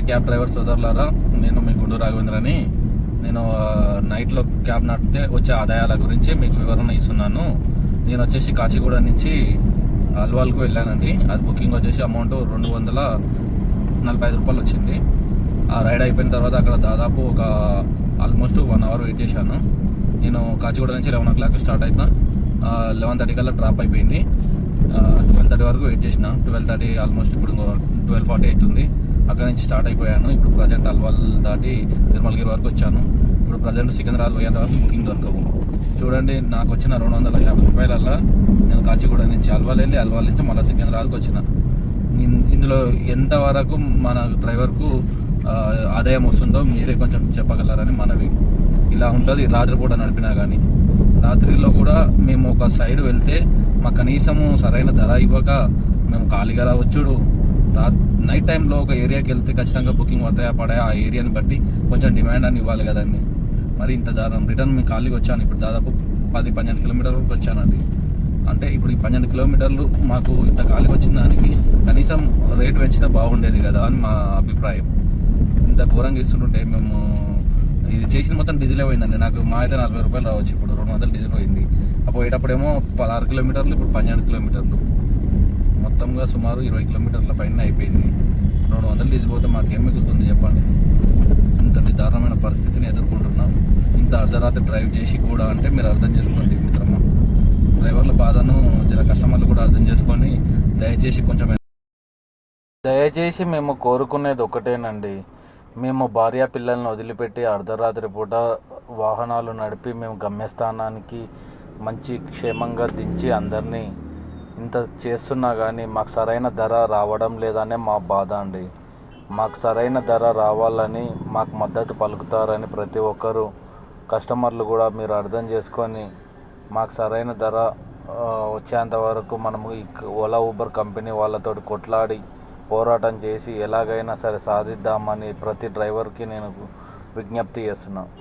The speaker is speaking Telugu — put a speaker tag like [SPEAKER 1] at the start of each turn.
[SPEAKER 1] క్యాబ్ డ్రైవర్ సోదరులారా, నేను మీ గుండు రాఘవేంద్రని. నేను నైట్లో క్యాబ్ నడిపితే వచ్చే ఆదాయాల గురించి మీకు వివరణ ఇస్తున్నాను. నేను వచ్చేసి కాచిగూడ నుంచి అల్వాల్కు వెళ్ళానండి. అది బుకింగ్ వచ్చేసి అమౌంట్ 245 రూపాయలు వచ్చింది. ఆ రైడ్ అయిపోయిన తర్వాత అక్కడ దాదాపు ఆల్మోస్ట్ 1 అవర్ వెయిట్ చేశాను. నేను కాచిగూడ నుంచి 11 o'clock స్టార్ట్ అయినా 11:30 కల్లా డ్రాప్ అయిపోయింది. 12:30 వరకు వెయిట్ చేసిన. 12:30 ఆల్మోస్ట్ ఇప్పుడు 12:40 అవుతుంది. అక్కడ నుంచి స్టార్ట్ అయిపోయాను. ఇప్పుడు ప్రజెంట్ అల్వాల్ దాటి తిరుమలగిరి వరకు వచ్చాను. ఇప్పుడు ప్రజెంట్ సికింద్రాబాద్ పోయేంత వరకు బుకింగ్ దొరకవు. చూడండి, నాకు వచ్చిన 250 రూపాయలల్లో నేను కాచిగూడ నుంచి అల్వాల్ వెళ్ళి అల్వాల్ నుంచి మళ్ళీ సికింద్రాబాద్కి వచ్చిన. ఇందులో ఎంతవరకు మన డ్రైవర్కు ఆదాయం వస్తుందో మీరే కొంచెం చెప్పగలరని మనవి. ఇలా ఉంటుంది రాత్రిపూట నడిపినా కానీ. రాత్రిలో కూడా మేము ఒక సైడ్ వెళ్తే మాకు కనీసము సరైన ధర ఇవ్వక మేము ఖాళీగా రావచ్చుడు. నైట్ టైంలో ఒక ఏరియాకి వెళ్తే ఖచ్చితంగా బుకింగ్ పడాయా ఆ ఏరియాని బట్టి కొంచెం డిమాండ్ అని ఇవ్వాలి కదండి. మరి ఇంత దారుణం. రిటర్న్ మేము ఖాళీగా వచ్చాను. ఇప్పుడు దాదాపు 10-12 కిలోమీటర్ల వరకు వచ్చానండి. అంటే ఇప్పుడు ఈ 12 కిలోమీటర్లు మాకు ఇంత ఖాళీగా వచ్చిన దానికి కనీసం రేటు పెంచితే బాగుండేది కదా అని మా అభిప్రాయం. ఇంత ఘోరంగా ఇస్తుంటే మేము ఇది చేసిన మొత్తం డీజిలే పోయిందండి. నాకు మా అయితే 40 రూపాయలు రావచ్చు. ఇప్పుడు 200 డీజిల్ పోయింది. పోయేటప్పుడేమో 16 కిలోమీటర్లు, ఇప్పుడు 12 కిలోమీటర్లు, మొత్తంగా సుమారు 20 కిలోమీటర్ల పైన అయిపోయింది. 200 డీజిల్ పోతే మాకేం మిగులుతుంది చెప్పండి. ఇంతటి దారుణమైన పరిస్థితిని ఎదుర్కొంటున్నాం. ఇంత అర్ధరాత్రి డ్రైవ్ చేసి కూడా అంటే మీరు అర్థం చేసుకోండి మిత్రమా. డ్రైవర్ల బాధను కస్టమర్లు కూడా అర్థం చేసుకొని దయచేసి మేము కోరుకునేది ఒకటేనండి. మేము భార్య పిల్లల్ని వదిలిపెట్టి అర్ధరాత్రి పూట వాహనాలు నడిపి మేము గమ్యస్థానానికి మంచి క్షేమంగా దించి అందరినీ ఇంత చేస్తున్నా కానీ మాకు సరైన ధర రావడం లేదనే మా బాధ అండి. మాకు సరైన ధర రావాలని, మాకు మద్దతు పలుకుతారని ప్రతి ఒక్కరూ కస్టమర్లు కూడా మీరు అర్థం చేసుకొని మాకు సరైన ధర వచ్చేంత వరకు మనము ఈ ఓలా ఊబర్ కంపెనీ వాళ్ళతో కొట్లాడి పోరాటం చేసి ఎలాగైనా సరే సాధిద్దామని ప్రతి డ్రైవర్కి నేను విజ్ఞప్తి చేస్తున్నాను.